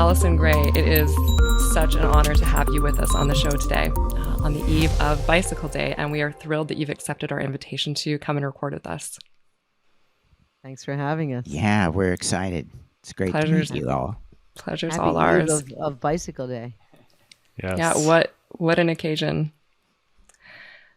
Allyson Grey, it is such an honor to have you with us on the show today on the eve of Bicycle Day, and we are thrilled that you've accepted our invitation to come and record with us. Thanks for having us. Yeah, we're excited. It's great to meet you all. Pleasure's Happy all ours. Eve of Bicycle Day. Yes. Yeah, what an occasion.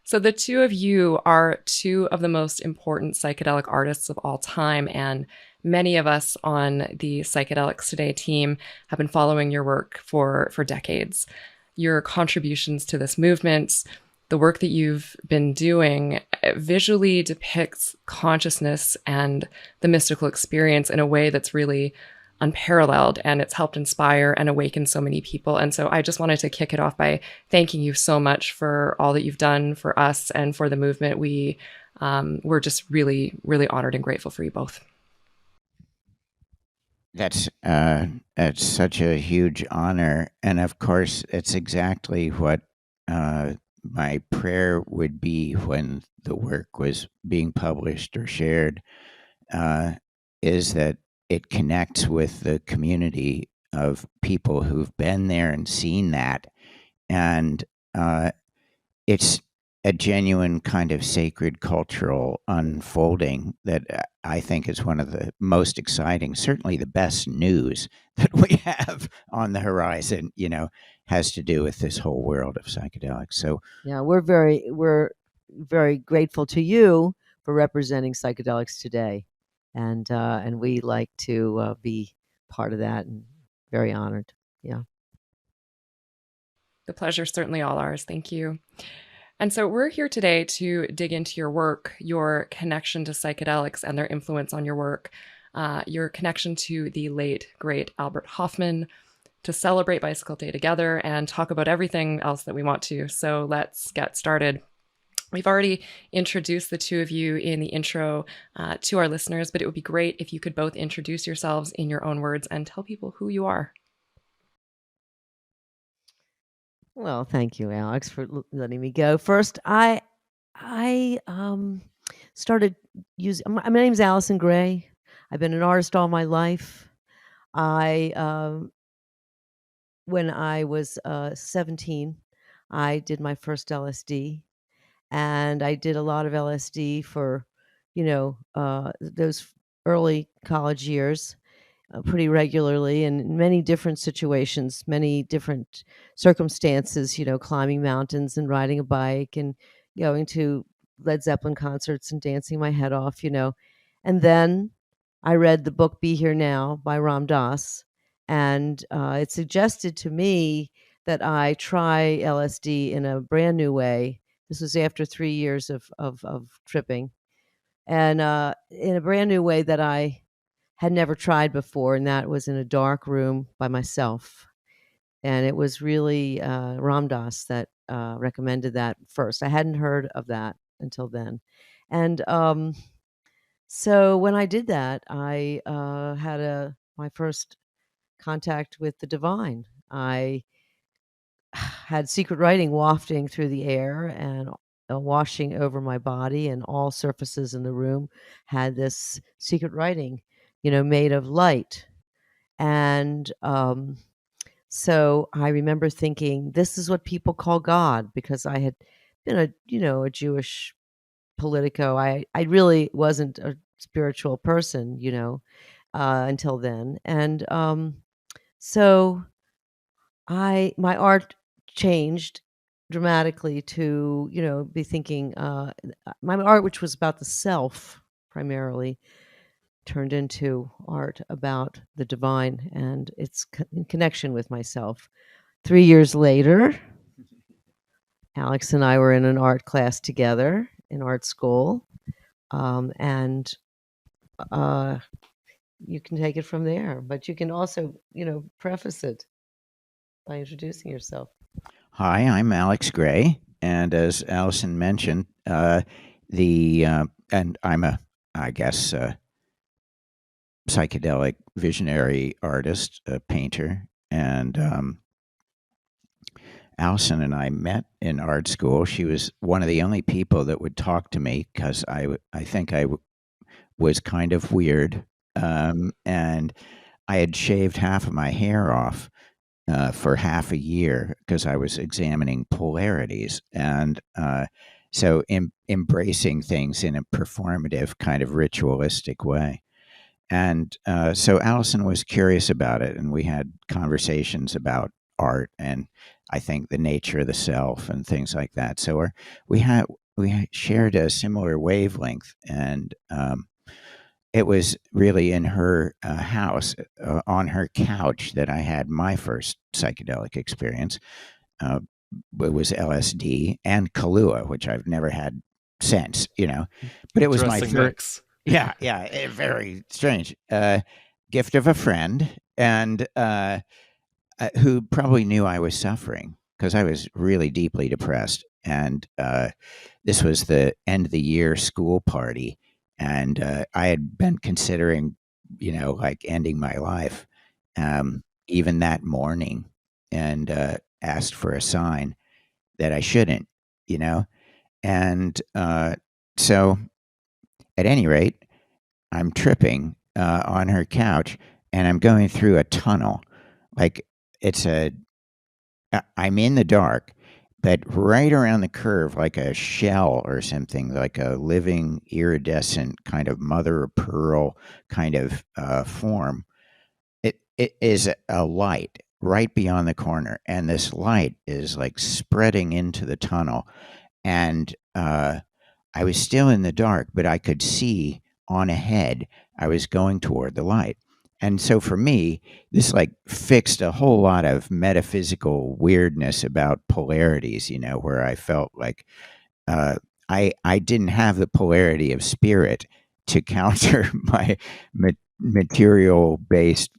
So the two of you are two of the most important psychedelic artists of all time, and many of us on the Psychedelics Today team have been following your work for decades. Your contributions to this movement, the work that you've been doing, visually depicts consciousness and the mystical experience in a way that's really unparalleled, and it's helped inspire and awaken so many people. And so I just wanted to kick it off by thanking you so much for all that you've done for us and for the movement. We're just really, really honored and grateful for you both. That's such a huge honor, and of course, it's exactly what my prayer would be when the work was being published or shared. Is that it connects with the community of people who've been there and seen that. And it's a genuine kind of sacred cultural unfolding that I think is one of the most exciting, certainly the best news that we have on the horizon, has to do with this whole world of psychedelics. So yeah, we're very grateful to you for representing psychedelics today. And we like to be part of that, and very honored. Yeah. The pleasure is certainly all ours. Thank you. And so we're here today to dig into your work, your connection to psychedelics and their influence on your work, your connection to the late, great Albert Hofmann, to celebrate Bicycle Day together and talk about everything else that we want to. So let's get started. We've already introduced the two of you in the intro to our listeners, but it would be great if you could both introduce yourselves in your own words and tell people who you are. Well, thank you, Alex, for letting me go. First, I started using. My name's Allyson Grey. I've been an artist all my life. When I was 17, I did my first LSD. And I did a lot of LSD for, those early college years pretty regularly, and in many different situations, many different circumstances, climbing mountains and riding a bike and going to Led Zeppelin concerts and dancing my head off, And then I read the book Be Here Now by Ram Dass, and it suggested to me that I try LSD in a brand new way. This was after 3 years of tripping, and in a brand new way that I had never tried before, and that was in a dark room by myself. And it was really Ram Dass that recommended that first. I hadn't heard of that until then. And so when I did that, I had my first contact with the divine. I had secret writing wafting through the air and washing over my body, and all surfaces in the room had this secret writing, made of light. And so I remember thinking, this is what people call God, because I had been a Jewish politico. I really wasn't a spiritual person, until then. And so my art changed dramatically to, be thinking, my art, which was about the self primarily, turned into art about the divine and its in connection with myself. 3 years later, Alex and I were in an art class together in art school, and you can take it from there, but you can also, preface it by introducing yourself. Hi, I'm Alex Grey, and as Allyson mentioned, and I'm I guess, psychedelic visionary artist, a painter, and Allyson and I met in art school. She was one of the only people that would talk to me because I think I was kind of weird, and I had shaved half of my hair off for half a year because I was examining polarities. And so embracing things in a performative kind of ritualistic way. And so Allyson was curious about it, and we had conversations about art and I think the nature of the self and things like that. So we shared a similar wavelength, and it was really in her house on her couch that I had my first psychedelic experience. Uh, it was LSD and Kahlua, which I've never had since, but it was my Interesting first. mix. Yeah, very strange. Gift of a friend, and who probably knew I was suffering because I was really deeply depressed. And this was the end of the year school party, and I had been considering, like ending my life, even that morning, and asked for a sign that I shouldn't, you know. And so, at any rate, I'm tripping on her couch, and I'm going through a tunnel. Like it's a, I'm in the dark, but right around the curve, like a shell or something, like a living iridescent kind of mother of pearl kind of form. It is a light right beyond the corner, and this light is like spreading into the tunnel, and I was still in the dark, but I could see on ahead. I was going toward the light. And so for me, this like fixed a whole lot of metaphysical weirdness about polarities, where I felt like uh, I didn't have the polarity of spirit to counter my material based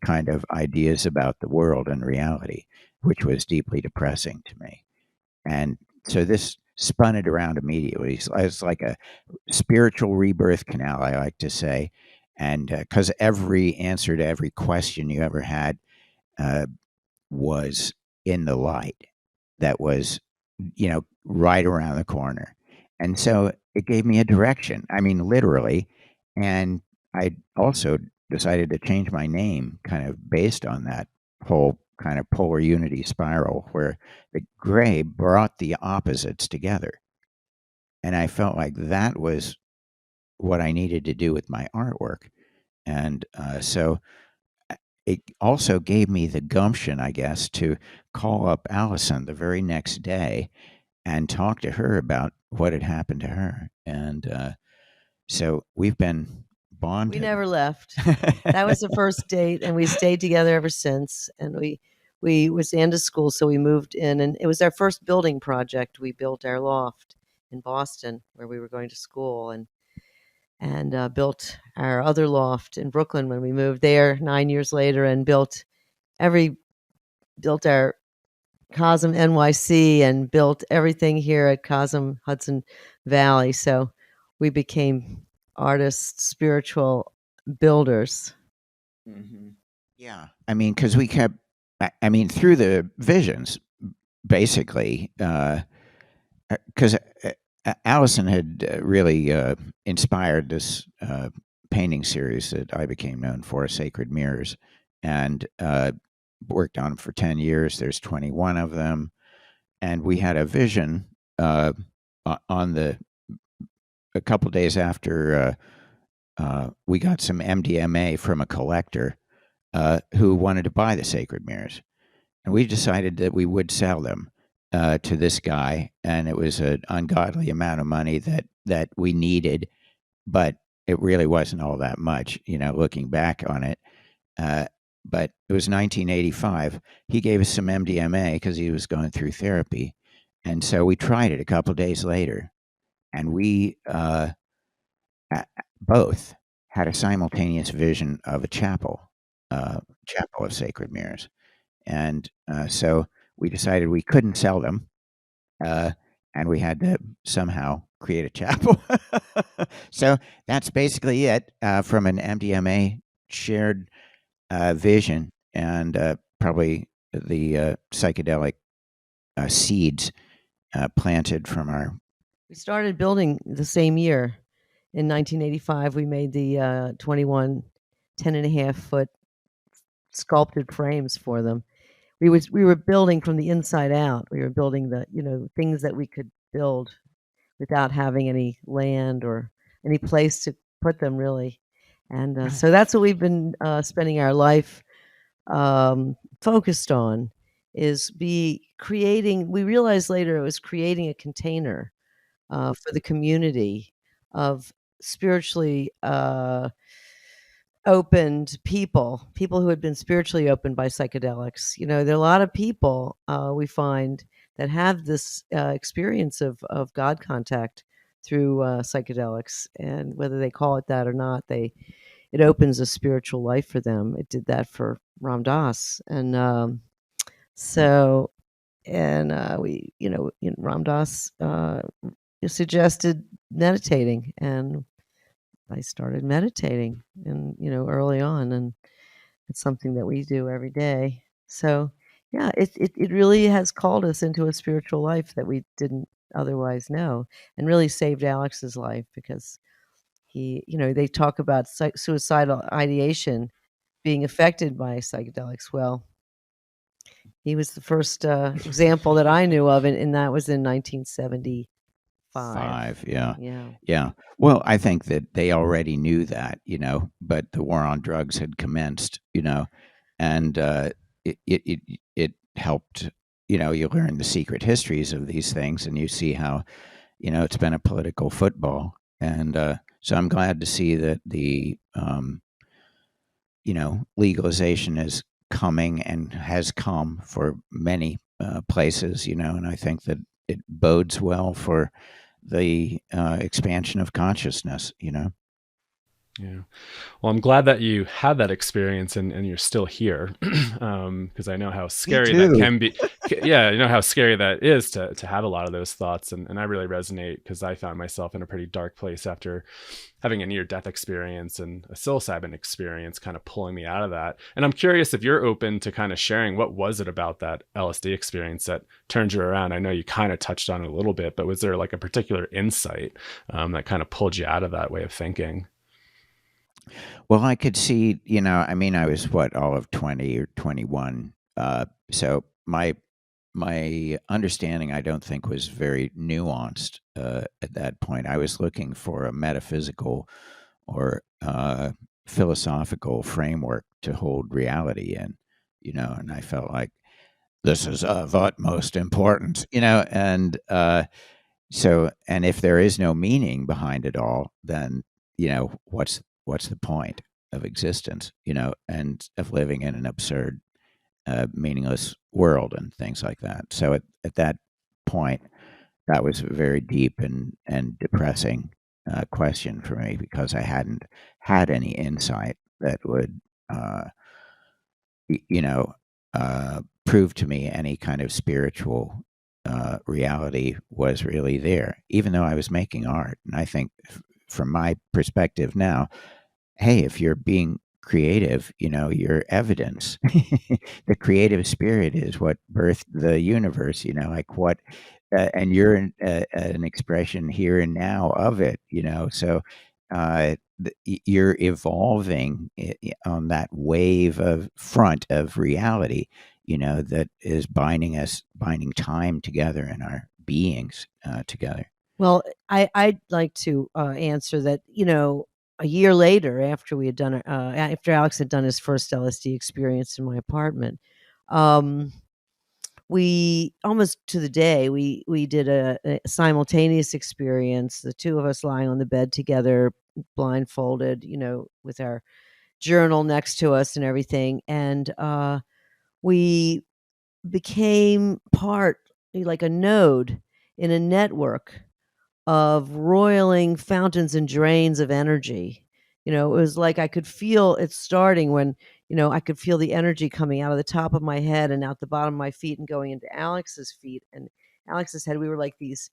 kind of ideas about the world and reality, which was deeply depressing to me. And so this spun it around immediately. It's like a spiritual rebirth canal, I like to say. And because every answer to every question you ever had uh, was in the light that was, right around the corner. And so it gave me a direction. I mean, literally. And I also decided to change my name kind of based on that whole kind of polar unity spiral where the gray brought the opposites together. And I felt like that was what I needed to do with my artwork. And so it also gave me the gumption, I guess, to call up Allyson the very next day and talk to her about what had happened to her. And so we've been bonded. We never left. That was the first date, and we stayed together ever since. And we was the end of school, so we moved in, and it was our first building project. We built our loft in Boston, where we were going to school, and built our other loft in Brooklyn when we moved there 9 years later, and built our Cosm NYC and built everything here at Cosm Hudson Valley. So we became artists, spiritual builders. Mm-hmm. Yeah. I mean, because we kept, through the visions, basically, because Allyson had really inspired this painting series that I became known for, Sacred Mirrors, and worked on them for 10 years. There's 21 of them. And we had a vision a couple days after we got some MDMA from a collector who wanted to buy the Sacred Mirrors. And we decided that we would sell them to this guy, and it was an ungodly amount of money that we needed, but it really wasn't all that much, looking back on it. But it was 1985. He gave us some MDMA because he was going through therapy, and so we tried it a couple of days later, and we both had a simultaneous vision of a chapel of Sacred Mirrors. And so we decided we couldn't sell them, and we had to somehow create a chapel. So that's basically it from an MDMA shared vision, and probably the psychedelic seeds planted from our. We started building the same year. In 1985, we made the 21 10.5 foot sculpted frames for them. We were building from the inside out. We were building the, things that we could build without having any land or any place to put them, really. And so that's what we've been spending our life focused on, is creating. We realized later it was creating a container for the community of spiritually opened people who had been spiritually opened by psychedelics. There are a lot of people we find that have this experience of God contact through psychedelics, and whether they call it that or not, it opens a spiritual life for them. It did that for Ram Dass, and so and Ram Dass suggested meditating, and I started meditating, and early on, and it's something that we do every day. So yeah, it really has called us into a spiritual life that we didn't otherwise know, and really saved Alex's life, because they talk about suicidal ideation being affected by psychedelics. Well, he was the first example that I knew of, and that was in 1975. Yeah. Yeah. Yeah. Well, I think that they already knew that, but the war on drugs had commenced, and it helped, you learn the secret histories of these things, and you see how, it's been a political football. And so I'm glad to see that the, legalization is coming and has come for many places, and I think that it bodes well for the expansion of consciousness. Yeah. Well, I'm glad that you had that experience and you're still here, because I know how scary that can be. Yeah, you know how scary that is to have a lot of those thoughts. And I really resonate, because I found myself in a pretty dark place after having a near-death experience and a psilocybin experience kind of pulling me out of that. And I'm curious if you're open to kind of sharing, what was it about that LSD experience that turned you around? I know you kind of touched on it a little bit, but was there like a particular insight that kind of pulled you out of that way of thinking? Well, I could see, I was all of 20 or 21. So my understanding, I don't think, was very nuanced at that point. I was looking for a metaphysical or philosophical framework to hold reality in, and I felt like this is of utmost importance, and and if there is no meaning behind it all, then, what's the point of existence, and of living in an absurd, meaningless world and things like that. So at that point, that was a very deep and depressing question for me, because I hadn't had any insight that would, you know, prove to me any kind of spiritual reality was really there, even though I was making art. And I think, from my perspective now, hey, if you're being creative, your evidence, the creative spirit is what birthed the universe, like what, and you're an expression here and now of it, so you're evolving on that wave of front of reality, that is binding time together and our beings together. Well, I'd like to answer that. A year later, after we had done, after Alex had done his first LSD experience in my apartment, we almost to the day we did a simultaneous experience. The two of us lying on the bed together, blindfolded, with our journal next to us and everything, and we became part, like a node in a network of roiling fountains and drains of energy. It was like I could feel it starting when, I could feel the energy coming out of the top of my head and out the bottom of my feet and going into Alex's feet and Alex's head. We were like these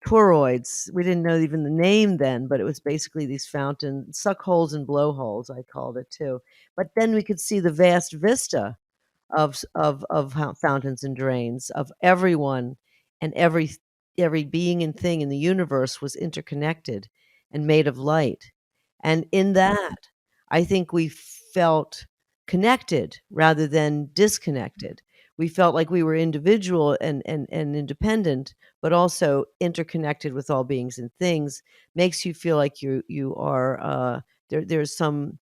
toroids. We didn't know even the name then, but it was basically these fountain suck holes and blowholes, I called it too. But then we could see the vast vista of fountains and drains of everyone, and every being and thing in the universe was interconnected and made of light. And in that, I think we felt connected rather than disconnected. We felt like we were individual and independent, but also interconnected with all beings and things. Makes you feel like you are there's some,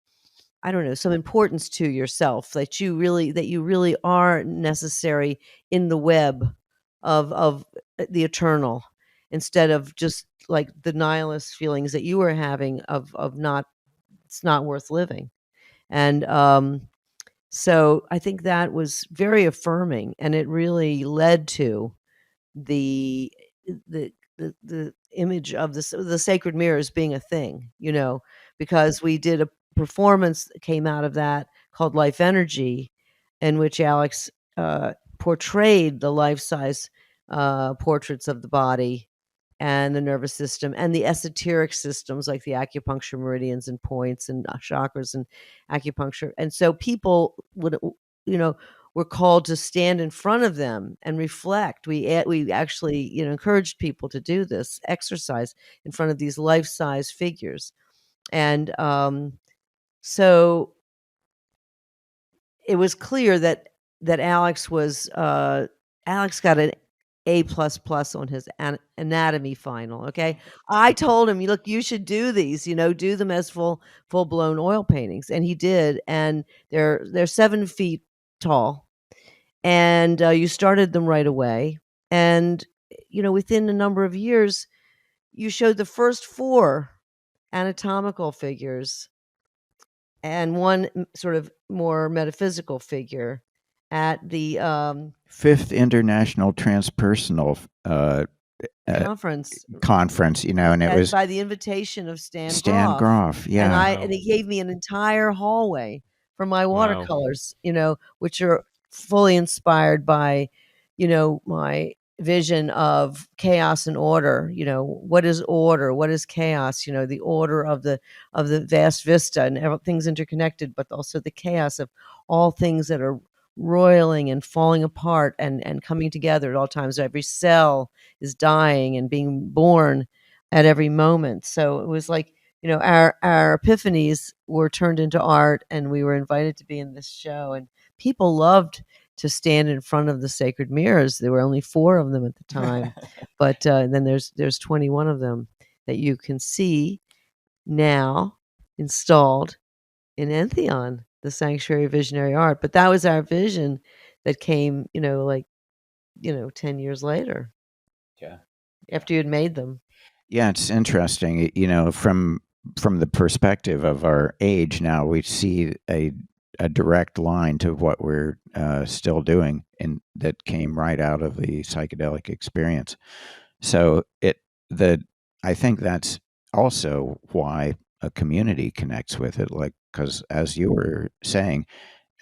I don't know, some importance to yourself, that you really are necessary in the web of the eternal, instead of just like the nihilist feelings that you were having of not, it's not worth living. And so I think that was very affirming, and it really led to the the image of the sacred mirrors being a thing, because we did a performance that came out of that called Life Energy, in which Alex portrayed the life-size portraits of the body and the nervous system and the esoteric systems like the acupuncture meridians and points and chakras and acupuncture. And so people would, were called to stand in front of them and reflect. We actually, encouraged people to do this exercise in front of these life-size figures. And so it was clear that Alex got an A++ on his anatomy final. Okay, I told him, look, you should do these. Do them as full-blown oil paintings, and he did. And they're 7 feet tall, and you started them right away. And within a number of years, you showed the first 4 anatomical figures and one sort of more metaphysical figure at the 5th International Transpersonal conference, and it was by the invitation of Stan Grof. Yeah. And he gave me an entire hallway for my watercolors, which are fully inspired by, my vision of chaos and order. What is order? What is chaos? The order of the vast vista, and everything's interconnected, but also the chaos of all things that are roiling and falling apart and coming together at all times. Every cell is dying and being born at every moment. So it was like, our epiphanies were turned into art, and we were invited to be in this show, and people loved to stand in front of the sacred mirrors. There were only 4 of them at the time, but then there's 21 of them that you can see now installed in Entheon, the Sanctuary of Visionary Art. But that was our vision that came, 10 years later. Yeah. After you had made them. Yeah, it's interesting. From the perspective of our age now, we see a direct line to what we're still doing, and that came right out of the psychedelic experience. So I think that's also why a community connects with it, because as you were saying,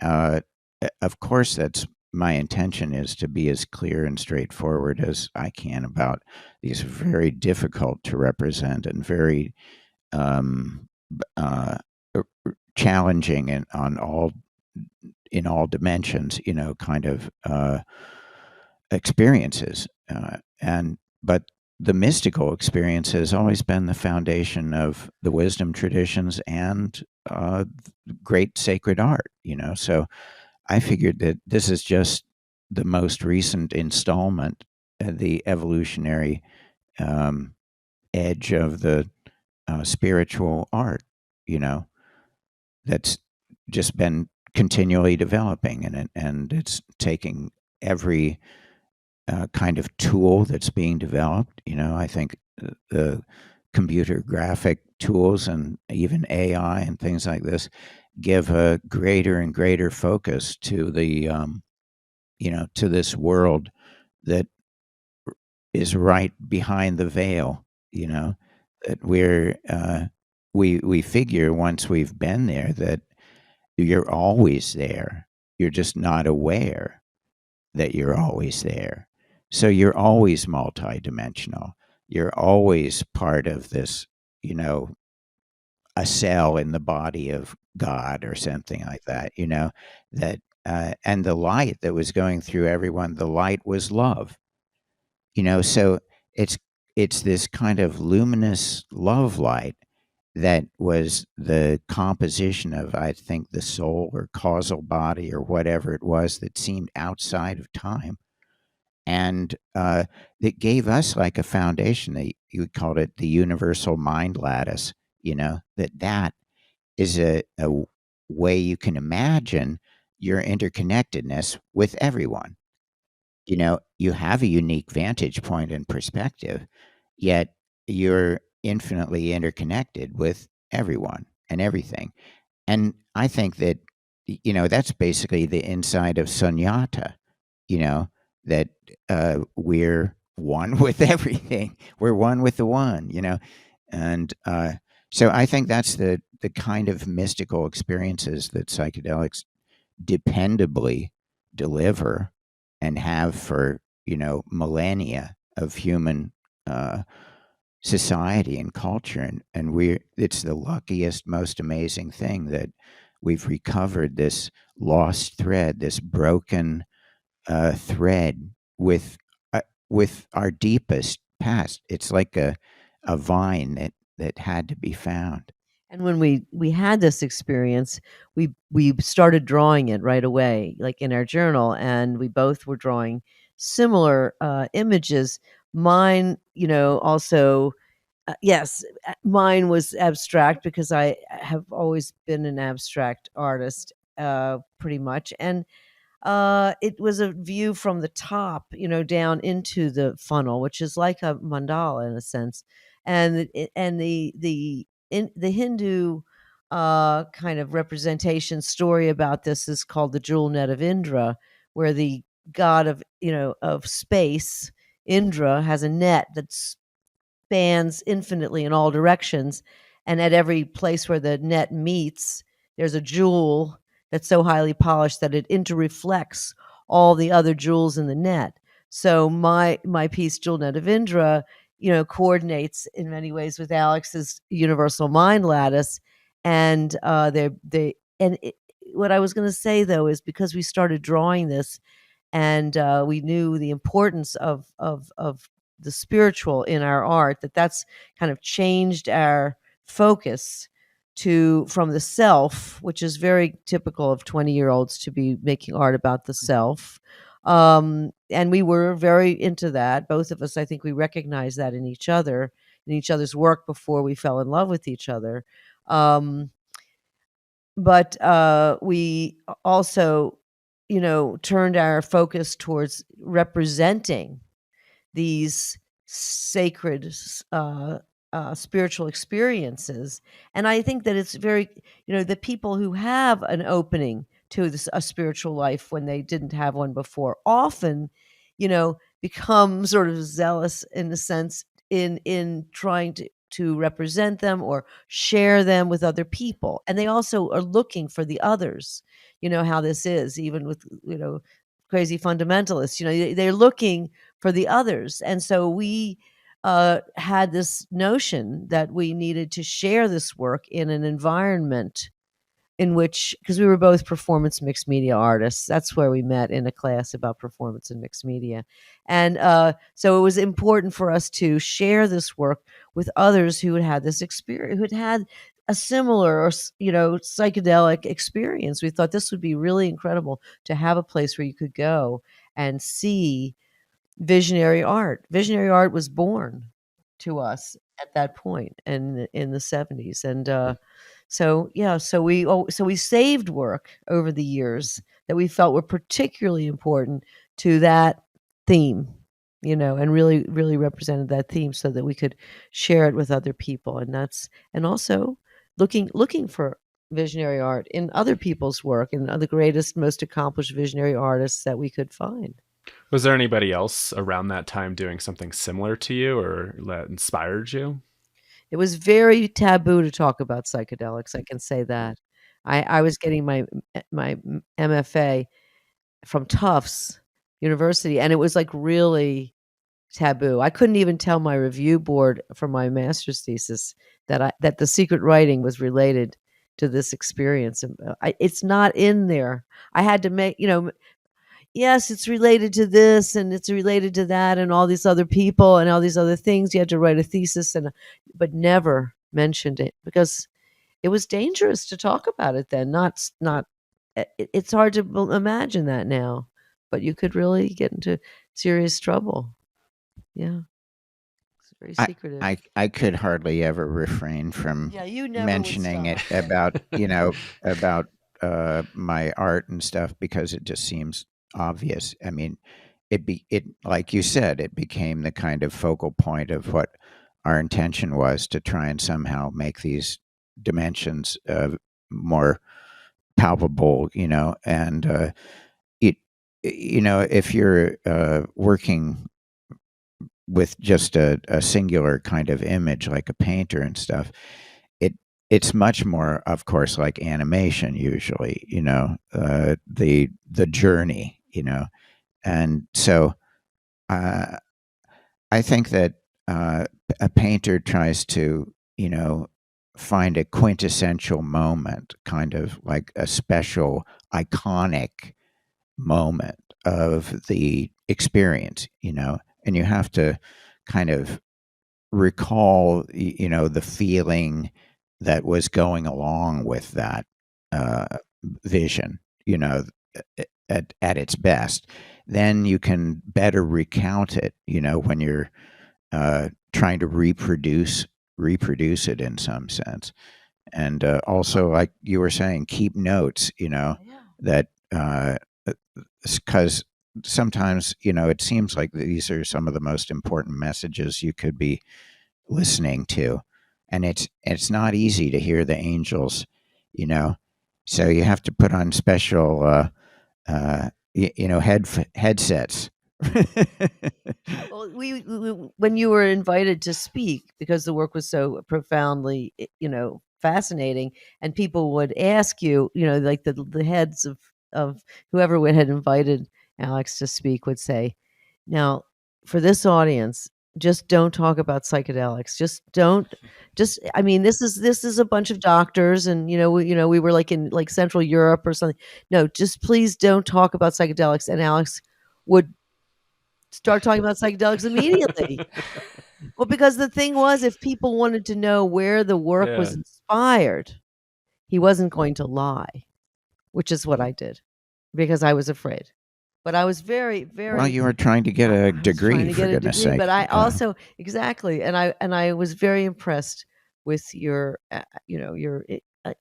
of course, that's my intention, is to be as clear and straightforward as I can about these very difficult to represent and very challenging and in all dimensions, kind of experiences. But the mystical experience has always been the foundation of the wisdom traditions and great sacred art. So I figured that this is just the most recent installment, the evolutionary edge of the spiritual art, that's just been continually developing, and it's taking every kind of tool that's being developed. I think the computer graphic tools and even AI and things like this give a greater and greater focus to the to this world that is right behind the veil. That we figure, once we've been there, that you're always there. You're just not aware that you're always there. So you're always multidimensional. You're always part of this, a cell in the body of God or something like that, that, and the light that was going through everyone, the light was love, so it's this kind of luminous love light. that was the composition of, I think, the soul or causal body or whatever it was that seemed outside of time. And it gave us like a foundation. You called it the universal mind lattice, that is a way you can imagine your interconnectedness with everyone. You have a unique vantage point and perspective, yet you're infinitely interconnected with everyone and everything. And I think that, that's basically the inside of sunyata, that we're one with everything. We're one with the one, And so I think that's the kind of mystical experiences that psychedelics dependably deliver and have for, millennia of human society and culture. And it's the luckiest, most amazing thing that we've recovered this lost thread, this broken thread with our deepest past. It's like a vine that had to be found. And when we had this experience, we started drawing it right away, like in our journal, and we both were drawing similar images. Mine, also, yes, mine was abstract because I have always been an abstract artist, pretty much, and it was a view from the top, down into the funnel, which is like a mandala in a sense. And the Hindu kind of representation story about this is called the jewel net of Indra, where the god of space, Indra, has a net that spans infinitely in all directions, and at every place where the net meets, there's a jewel that's so highly polished that it interreflects all the other jewels in the net. So my piece, Jewel Net of Indra, coordinates in many ways with Alex's universal mind lattice, and what I was going to say though is because we started drawing this, and we knew the importance of the spiritual in our art, that's kind of changed our focus from the self, which is very typical of 20-year-olds to be making art about the self. And we were very into that. Both of us, I think we recognized that in each other's work before we fell in love with each other. But we also, turned our focus towards representing these sacred spiritual experiences. And I think that it's very, the people who have an opening to a spiritual life when they didn't have one before often, become sort of zealous in a sense in trying to represent them or share them with other people. And they also are looking for the others, how this is, even with, crazy fundamentalists, they're looking for the others. And so we had this notion that we needed to share this work in an environment in which, because we were both performance mixed media artists, that's where we met, in a class about performance and mixed media. And so it was important for us to share this work with others who had had this experience, who had had a similar or psychedelic experience. We thought this would be really incredible to have a place where you could go and see visionary art. Visionary art was born to us at that point in the 70s. And so we saved work over the years that we felt were particularly important to that theme, and really really represented that theme, so that we could share it with other people. And also looking for visionary art in other people's work, and the greatest, most accomplished visionary artists that we could find. Was there anybody else around that time doing something similar to you or that inspired you? It was very taboo to talk about psychedelics, I can say that. I was getting my MFA from Tufts University, and it was like really taboo. I couldn't even tell my review board for my master's thesis that the secret writing was related to this experience. It's not in there. I had to make, yes, it's related to this and it's related to that and all these other people and all these other things. You had to write a thesis, but never mentioned it, because it was dangerous to talk about it then. It's hard to imagine that now, but you could really get into serious trouble. Yeah. It's very secretive. I could hardly ever refrain from you never mentioning it about about my art and stuff, because it just seems obvious. I mean, it like you said, it became the kind of focal point of what our intention was, to try and somehow make these dimensions more palpable, and it if you're working with just a singular kind of image, like a painter and stuff, it's much more, of course, like animation usually, the journey, and so uh, I think that a painter tries to, find a quintessential moment, kind of like a special iconic moment of the experience, and you have to kind of recall, the feeling that was going along with that uh, vision, at its best. Then you can better recount it, when you're trying to reproduce it in some sense. And also, like you were saying, keep notes, that because sometimes, it seems like these are some of the most important messages you could be listening to, and it's not easy to hear the angels, so you have to put on special headsets. Well, we when you were invited to speak, because the work was so profoundly, fascinating, and people would ask you, like the heads of whoever had invited Alex to speak would say, now, for this audience, just don't talk about psychedelics. Just don't. I mean, this is a bunch of doctors, and we were like in like Central Europe or something. No, just please don't talk about psychedelics. And Alex would start talking about psychedelics immediately. Well, because the thing was, if people wanted to know where the work was inspired, he wasn't going to lie, which is what I did, because I was afraid. But I was very, very. Well, you were trying to get a degree, for goodness sake. But I also exactly, and I was very impressed with your, your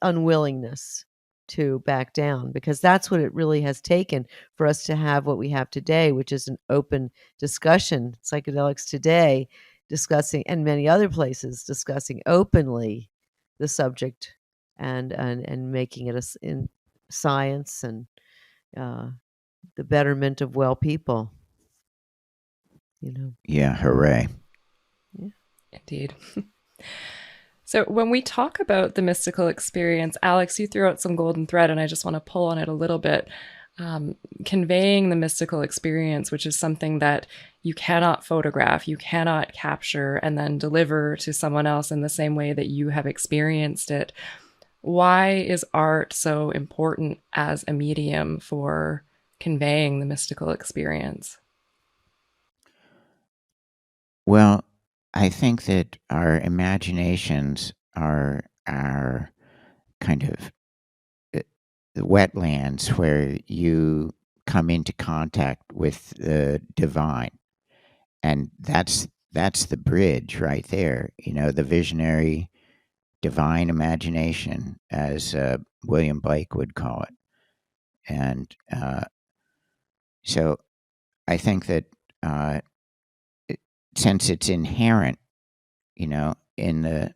unwillingness to back down, because that's what it really has taken for us to have what we have today, which is an open discussion. Psychedelics Today discussing, and many other places discussing openly the subject, and making it in science and the betterment of well people. Yeah, hooray. Yeah. Indeed. So when we talk about the mystical experience, Alex, you threw out some golden thread, and I just want to pull on it a little bit. Conveying the mystical experience, which is something that you cannot photograph, you cannot capture, and then deliver to someone else in the same way that you have experienced it. Why is art so important as a medium for conveying the mystical experience? Well, I think that our imaginations are our kind of wetlands where you come into contact with the divine, and that's the bridge right there. The visionary divine imagination, as William Blake would call it. And so I think that since it's inherent, in the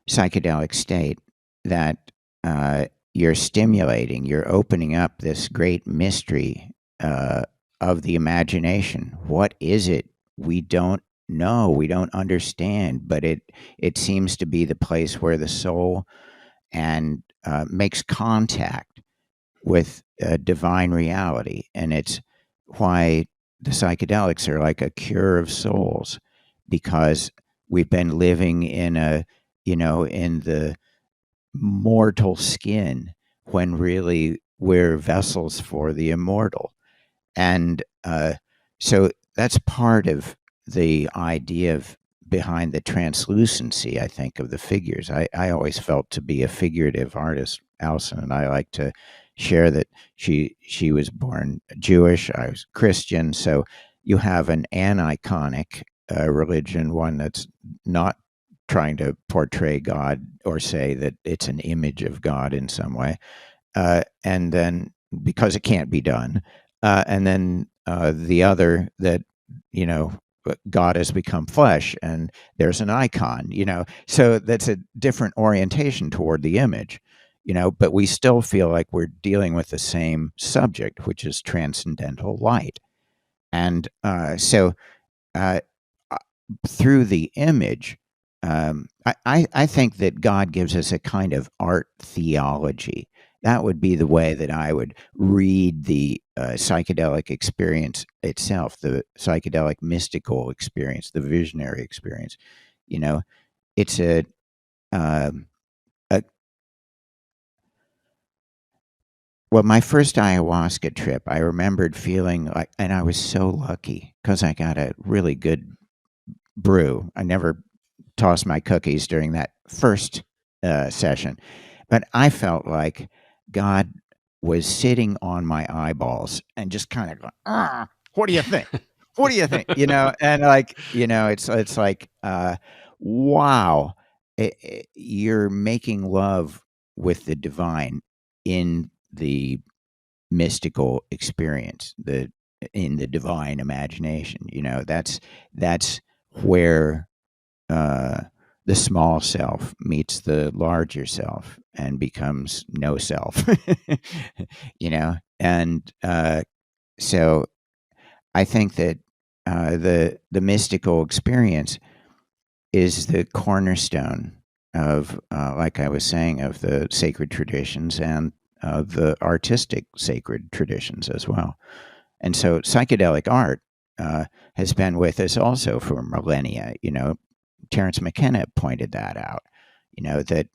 psychedelic state, that you're opening up this great mystery of the imagination. What is it? We don't know. We don't understand, but it seems to be the place where the soul and makes contact with divine reality, and it's why the psychedelics are like a cure of souls, because we've been living in in the mortal skin, when really we're vessels for the immortal. And so that's part of the idea of behind the translucency, I think, of the figures. I always felt to be a figurative artist, Allyson, and I like to share that she was born Jewish, I was Christian, so you have an aniconic religion, one that's not trying to portray God or say that it's an image of God in some way, and then because it can't be done, and then the other that, you know, God has become flesh and there's an icon, you know, so that's a different orientation toward the image, you know, but we still feel like we're dealing with the same subject, which is transcendental light. And so uh, through the image, I think that God gives us a kind of art theology. That would be the way that I would read the psychedelic experience itself, the psychedelic mystical experience, the visionary experience. You know, it's um, a well, my first ayahuasca trip, I remembered feeling like, and I was so lucky because I got a really good brew. I never tossed my cookies during that first session, but I felt like God was sitting on my eyeballs and just kind of going, what do you think? What do you think? You know, and like, you know, it's like, wow, you're making love with the divine in the mystical experience, in the divine imagination. You know, that's where the small self meets the larger self and becomes no self. You know, and so I think that the mystical experience is the cornerstone of, like I was saying, of the sacred traditions and the artistic sacred traditions as well. And so psychedelic art has been with us also for millennia. You know, Terence McKenna pointed that out. You know, that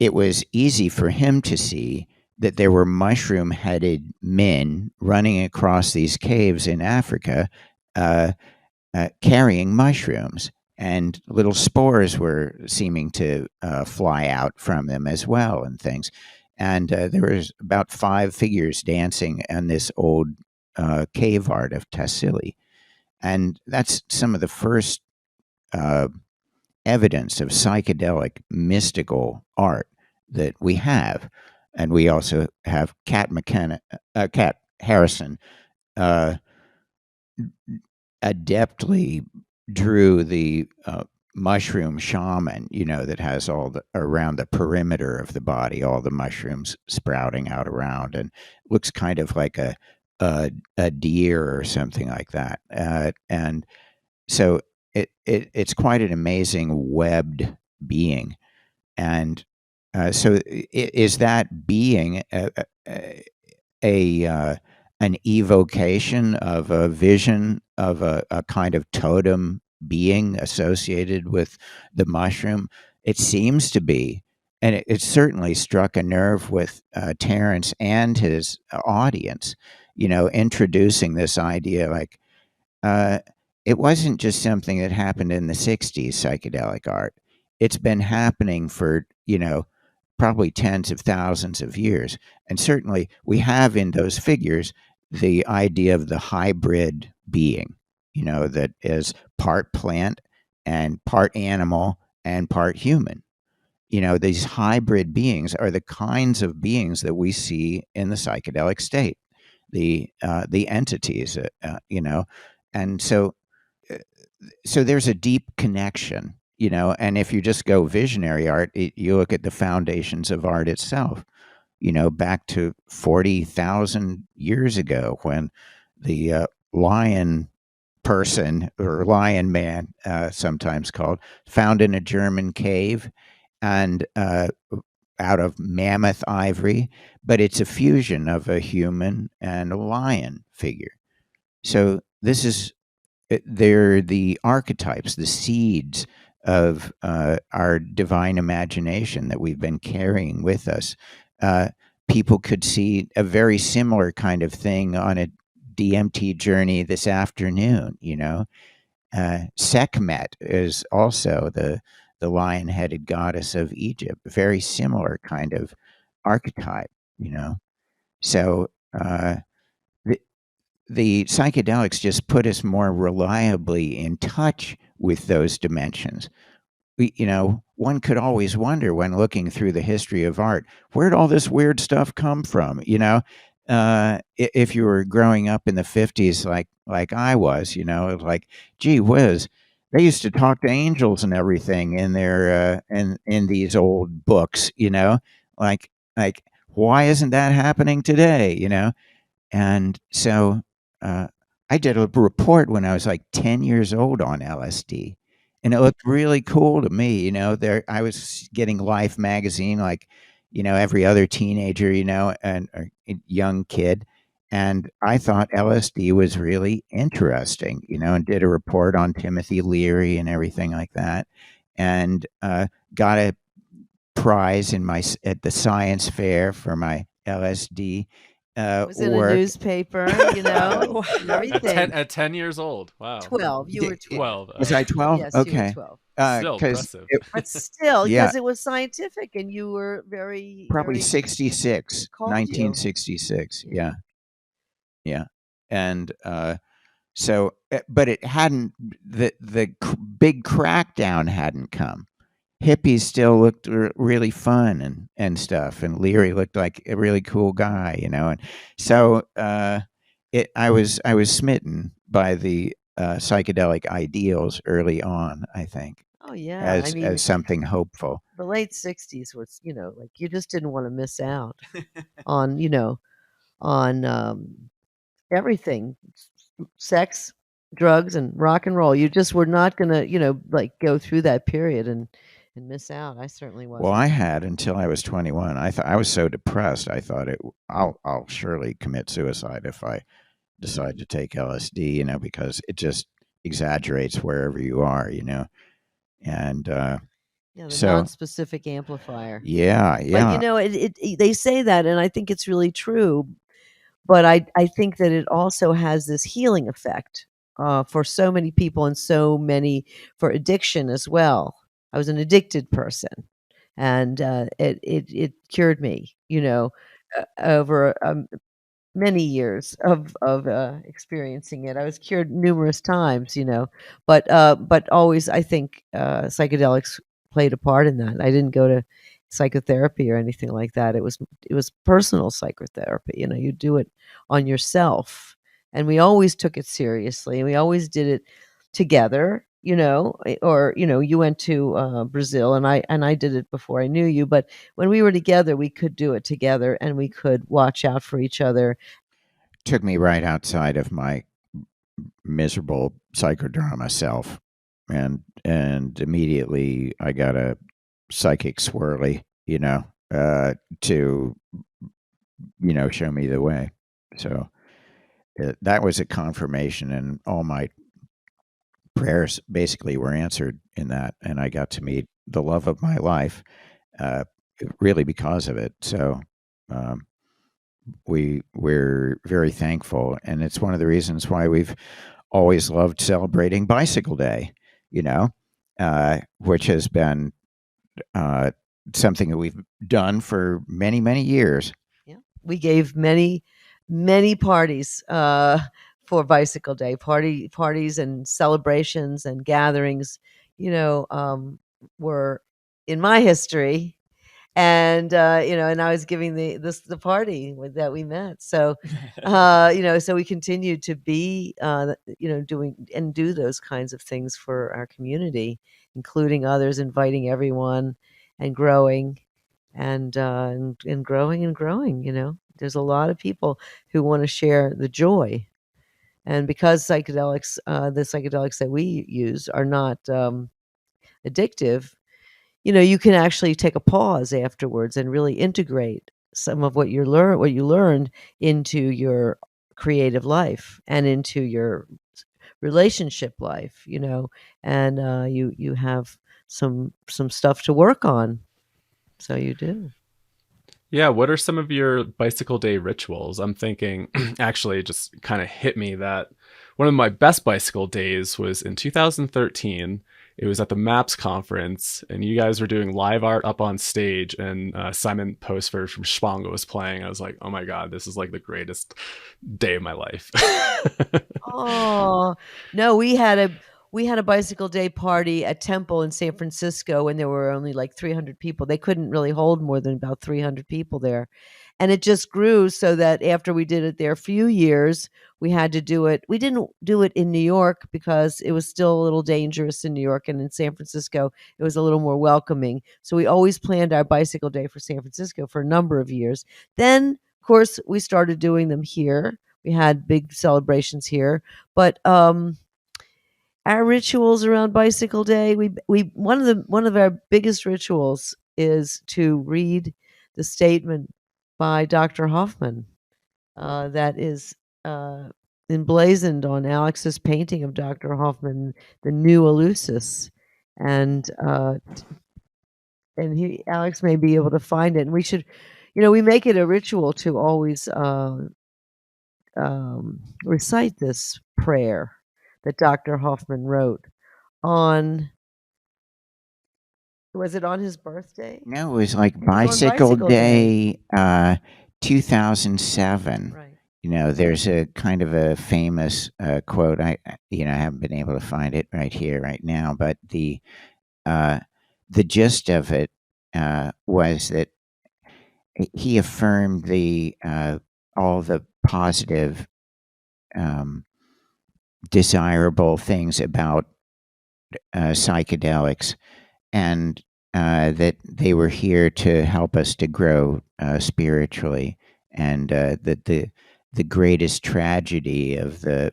it was easy for him to see that there were mushroom-headed men running across these caves in Africa, carrying mushrooms, and little spores were seeming to fly out from them as well, and things. And there was about 5 figures dancing in this old cave art of Tassili, and that's some of the first evidence of psychedelic mystical art that we have. And we also have Cat Harrison uh, adeptly drew the mushroom shaman, you know, that has all the around the perimeter of the body, all the mushrooms sprouting out around, and looks kind of like a deer or something like that. And so it's quite an amazing webbed being. And so is that being a an evocation of a vision of a kind of totem being associated with the mushroom? It seems to be, and it certainly struck a nerve with Terence and his audience. You know, introducing this idea like uh, it wasn't just something that happened in the '60s. Psychedelic art. It's been happening for, you know, probably tens of thousands of years. And certainly we have in those figures the idea of the hybrid being, you know, that is part plant and part animal and part human. You know, these hybrid beings are the kinds of beings that we see in the psychedelic state, the entities, you know, and uh, so there's a deep connection, you know. And if you just go visionary art, you look at the foundations of art itself, you know, back to 40,000 years ago when the lion person, or lion man, sometimes called, found in a German cave, and out of mammoth ivory, but it's a fusion of a human and a lion figure. So this is, they're the archetypes, the seeds of our divine imagination that we've been carrying with us. People could see a very similar kind of thing on a DMT journey this afternoon, you know, Sekhmet is also the lion-headed goddess of Egypt. Very similar kind of archetype, you know. So the psychedelics just put us more reliably in touch with those dimensions. You know, one could always wonder when looking through the history of art, where'd all this weird stuff come from? You know, if you were growing up in the 50s, like I was, you know, it was like, gee whiz, they used to talk to angels and everything in their in these old books, you know, like why isn't that happening today? You know, and so I did a report when I was like 10 years old on LSD. And it looked really cool to me, you know. There, I was getting Life magazine, like, you know, every other teenager, you know, and or young kid, and I thought LSD was really interesting, you know, and did a report on Timothy Leary and everything like that, and got a prize in my at the science fair for my LSD It was in a work. newspaper, you know, and everything. At 10 years old. Wow. 12. You were 12. 12. Was I 12? Yes, you were Okay. 12. Still 'Cause impressive. But still, Yeah. because it was scientific and you were very, probably very 66, called you. 1966. Yeah. Yeah. And so, but it hadn't, the big crackdown hadn't come. Hippies still looked really fun and stuff, and Leary looked like a really cool guy, you know. And so I was smitten by the psychedelic ideals early on, I think, Oh, yeah. I mean, as something hopeful. the late 60s was, you know, like you just didn't want to miss out on, you know, on everything, sex, drugs, and rock and roll. You just were not going to, you know, like go through that period and miss out. I certainly wasn't. Well, I had until I was 21. I thought I was so depressed. I thought I'll surely commit suicide if I decide to take LSD, you know, because it just exaggerates wherever you are, you know. And Yeah, the so non-specific amplifier. yeah, But, yeah. you know, they say that, and I think it's really true. But I think that it also has this healing effect for so many people and so many for addiction as well. I was an addicted person, and it cured me, you know, over many years of experiencing it. I was cured numerous times, you know, but always I think psychedelics played a part in that. I didn't go to psychotherapy or anything like that. It was personal psychotherapy. You know, you do it on yourself, and we always took it seriously, and we always did it together. You know, or you know, you went to Brazil, and I did it before I knew you. But when we were together, we could do it together, and we could watch out for each other. Took me right outside of my miserable psychodrama self, and immediately I got a psychic swirly, you know, to, you know, show me the way. So that was a confirmation, and all my prayers basically were answered in that, and I got to meet the love of my life, really because of it. So we're very thankful, and it's one of the reasons why we've always loved celebrating Bicycle Day, you know, which has been something that we've done for many, many years. Yeah, we gave many parties for Bicycle Day, parties and celebrations and gatherings, you know, were in my history. And you know, and I was giving the party that we met. So you know, so we continued to be you know, doing and do those kinds of things for our community, including others, inviting everyone, and growing, and growing and growing. You know, there's a lot of people who want to share the joy, and because psychedelics, the psychedelics that we use are not addictive, you know, you can actually take a pause afterwards and really integrate some of what you learned into your creative life and into your relationship life, you know, and you have some stuff to work on. So you do. Yeah, what are some of your bicycle day rituals? I'm thinking, actually, it just kind of hit me that one of my best bicycle days was in 2013. It was at the MAPS conference, and you guys were doing live art up on stage, and Simon Postford from Spango was playing. I was like, oh my God, this is like the greatest day of my life. Oh, no, we had a bicycle day party at Temple in San Francisco when there were only like 300 people. They couldn't really hold more than about 300 people there. And it just grew so that after we did it there a few years, we had to do it. We didn't do it in New York because it was still a little dangerous in New York, and in San Francisco it was a little more welcoming. So we always planned our bicycle day for San Francisco for a number of years. Then, of course, we started doing them here. We had big celebrations here, but our rituals around bicycle day, we one of our biggest rituals is to read the statement by Dr. Hofmann that is emblazoned on Alex's painting of Dr. Hofmann, the New Eleusis, and Alex may be able to find it, and we should, we make it a ritual to always recite this prayer that Dr. Hoffman wrote on, was it on his birthday? No, it was like It was on Bicycle Bicycle Day, 2007. Right. There's a kind of a famous quote. I haven't been able to find it right here, right now, but the gist of it was that he affirmed all the positive, desirable things about psychedelics, and that they were here to help us to grow spiritually, and that the greatest tragedy of the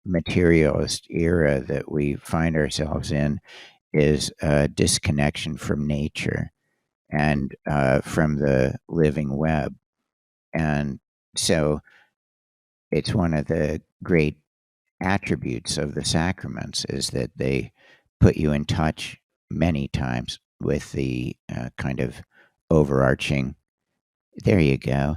materialist era that we find ourselves in is disconnection from nature and from the living web. And so it's one of the great attributes of the sacraments is that they put you in touch many times with the kind of overarching, there you go,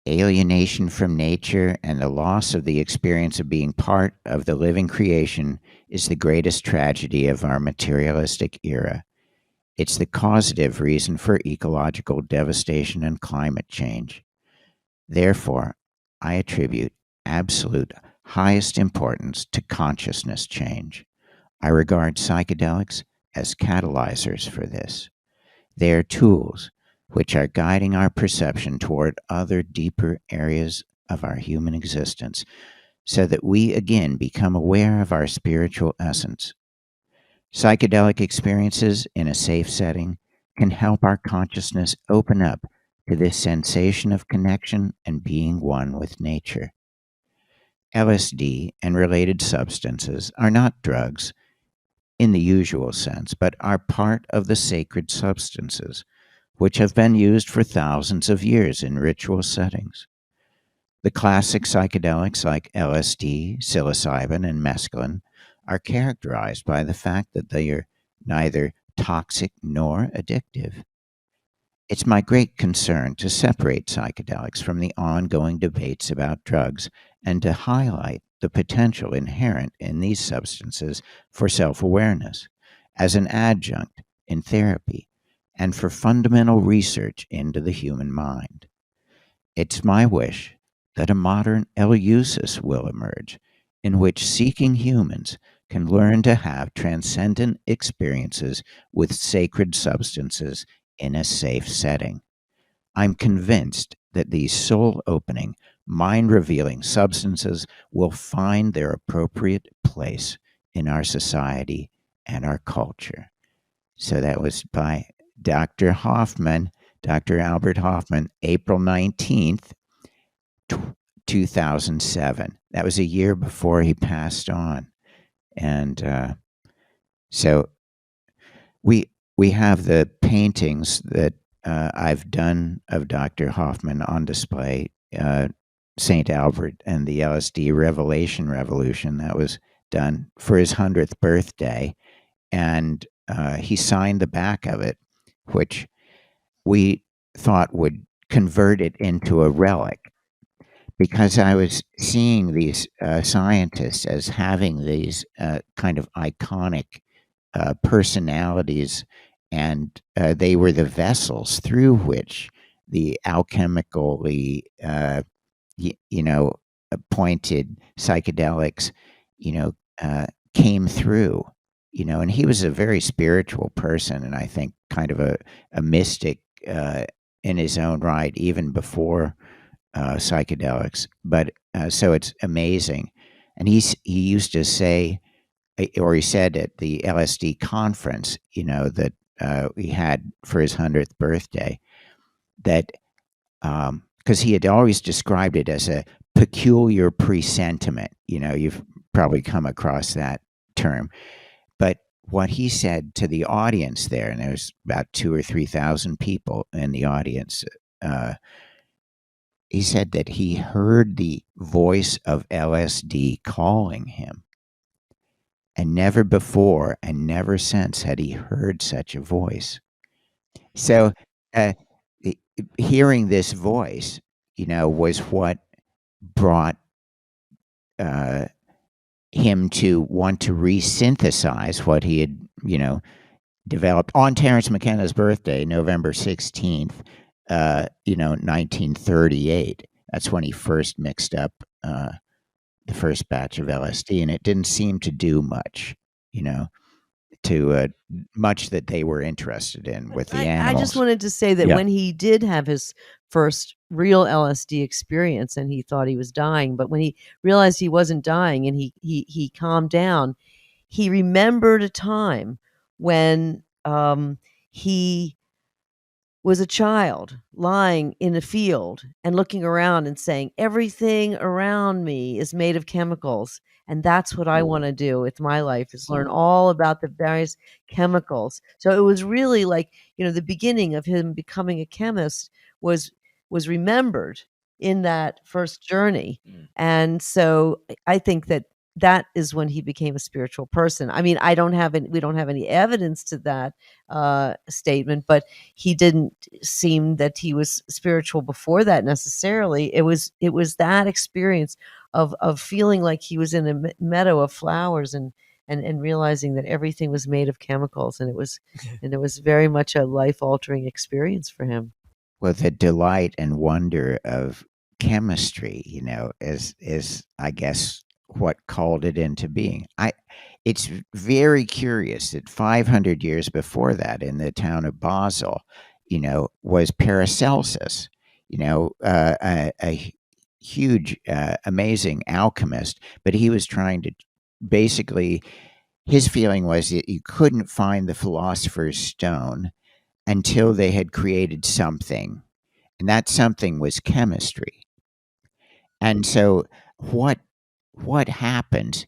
alienation from nature and the loss of the experience of being part of the living creation is the greatest tragedy of our materialistic era. It's the causative reason for ecological devastation and climate change. Therefore, I attribute absolute highest importance to consciousness change. I regard psychedelics as catalyzers for this. They are tools which are guiding our perception toward other deeper areas of our human existence so that we again become aware of our spiritual essence. Psychedelic experiences in a safe setting can help our consciousness open up to this sensation of connection and being one with nature. LSD and related substances are not drugs in the usual sense, but are part of the sacred substances, which have been used for thousands of years in ritual settings. The classic psychedelics like LSD, psilocybin, and mescaline are characterized by the fact that they are neither toxic nor addictive. It's my great concern to separate psychedelics from the ongoing debates about drugs and to highlight the potential inherent in these substances for self-awareness as an adjunct in therapy and for fundamental research into the human mind. It's my wish that a modern Eleusis will emerge in which seeking humans can learn to have transcendent experiences with sacred substances in a safe setting. I'm convinced that these soul-opening, mind-revealing substances will find their appropriate place in our society and our culture. So that was by Dr. Hofmann, Dr. Albert Hofmann, April 19th, 2007. That was a year before he passed on. And so we have the paintings that I've done of Dr. Hofmann on display, St. Albert and the LSD Revelation Revolution. That was done for his 100th birthday. And he signed the back of it, which we thought would convert it into a relic, because I was seeing these scientists as having these kind of iconic personalities, and they were the vessels through which the alchemically, appointed psychedelics, came through. And he was a very spiritual person, and I think kind of a mystic in his own right, even before psychedelics. But so it's amazing. And he used to say, or he said at the LSD conference, that we had for his 100th birthday, that because he had always described it as a peculiar presentiment. You've probably come across that term. But what he said to the audience there, and there was about 2,000 or 3,000 people in the audience, he said that he heard the voice of LSD calling him. And never before and never since had he heard such a voice. So hearing this voice, was what brought him to want to resynthesize what he had, developed on Terence McKenna's birthday, November 16th, 1938. That's when he first mixed up the first batch of LSD, and it didn't seem to do much, to much that they were interested in with the animals. I just wanted to say that when he did have his first real LSD experience, and he thought he was dying, but when he realized he wasn't dying and he calmed down, he remembered a time when he was a child lying in a field and looking around and saying, everything around me is made of chemicals. And that's what I want to do with my life, is learn all about the various chemicals. So it was really like, the beginning of him becoming a chemist was remembered in that first journey. And so I think that is when he became a spiritual person. I mean, we don't have any evidence to that statement, but he didn't seem that he was spiritual before that necessarily. It was that experience of feeling like he was in a meadow of flowers and realizing that everything was made of chemicals, and it was very much a life-altering experience for him. Well, the delight and wonder of chemistry, is I guess what called it into being. It's very curious that 500 years before that, in the town of Basel, was Paracelsus, a huge, amazing alchemist, but he was trying to basically, his feeling was that you couldn't find the philosopher's stone until they had created something, and that something was chemistry. And so what happens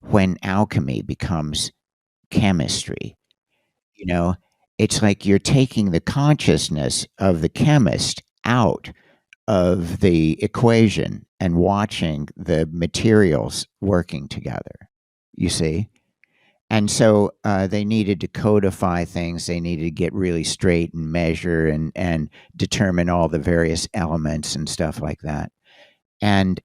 when alchemy becomes chemistry? It's like you're taking the consciousness of the chemist out of the equation and watching the materials working together, you see? And so they needed to codify things. They needed to get really straight and measure and determine all the various elements and stuff like that. And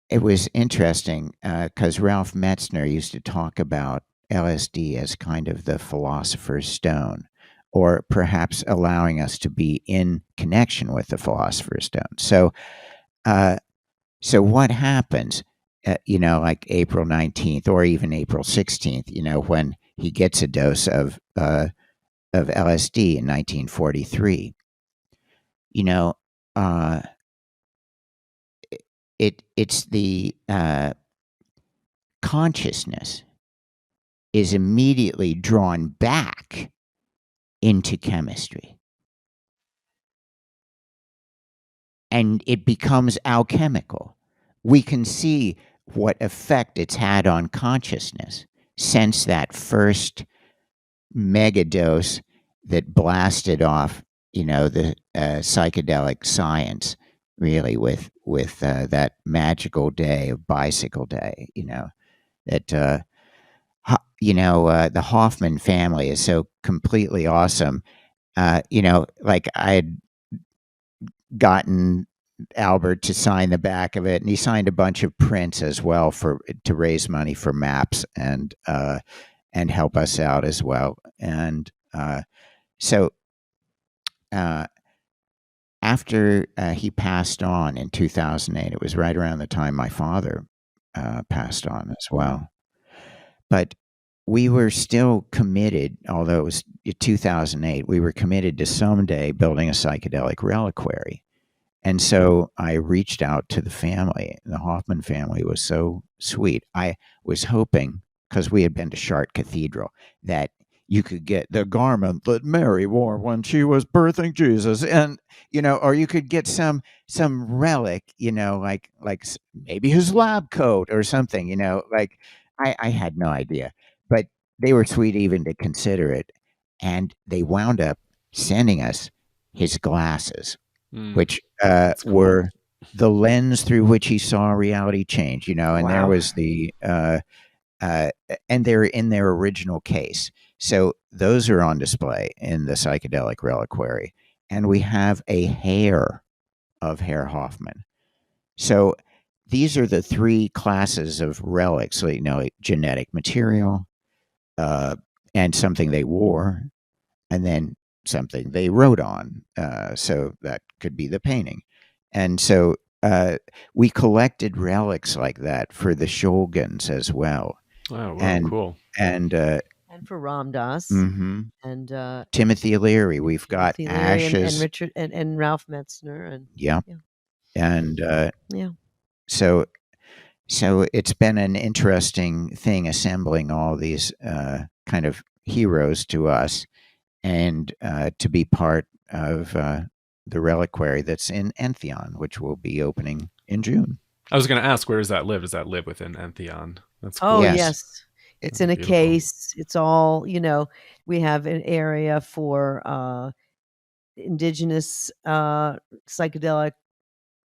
it was interesting because Ralph Metzner used to talk about LSD as kind of the philosopher's stone, or perhaps allowing us to be in connection with the philosopher's stone. So what happens, like April 19th or even April 16th, when he gets a dose of LSD in 1943, it's the consciousness is immediately drawn back into chemistry, and it becomes alchemical. We can see what effect it's had on consciousness since that first mega dose that blasted off, the psychedelic science, really, with that magical day of Bicycle Day, that the Hofmann family is so completely awesome. Like I had gotten Albert to sign the back of it, and he signed a bunch of prints as well to raise money for maps and help us out as well. And so after he passed on in 2008, it was right around the time my father passed on as well. But we were still committed, although it was 2008, we were committed to someday building a psychedelic reliquary. And so I reached out to the family. The Hofmann family was so sweet. I was hoping, because we had been to Chartres Cathedral, that you could get the garment that Mary wore when she was birthing Jesus, and or you could get some relic, like maybe his lab coat or something, like I had no idea, but they were sweet even to consider it, and they wound up sending us his glasses, which cool. were the lens through which he saw reality change, and Wow. there was the and they're in their original case. So those are on display in the psychedelic reliquary. And we have a hair of Herr Hofmann. So these are the three classes of relics, like genetic material, and something they wore, and then something they wrote on. So that could be the painting. And so we collected relics like that for the Shulgins as well. Oh, wow, and cool. And for Ram Dass and Timothy Leary. We've got Timothy Leary ashes. and Richard and Ralph Metzner and Yeah. And yeah. So it's been an interesting thing assembling all these kind of heroes to us, and to be part of the reliquary that's in Entheon, which will be opening in June. I was going to ask, where does that live? Does that live within Entheon? That's cool. Oh, Yes. yes. It's in a Beautiful. case. It's all, we have an area for indigenous psychedelic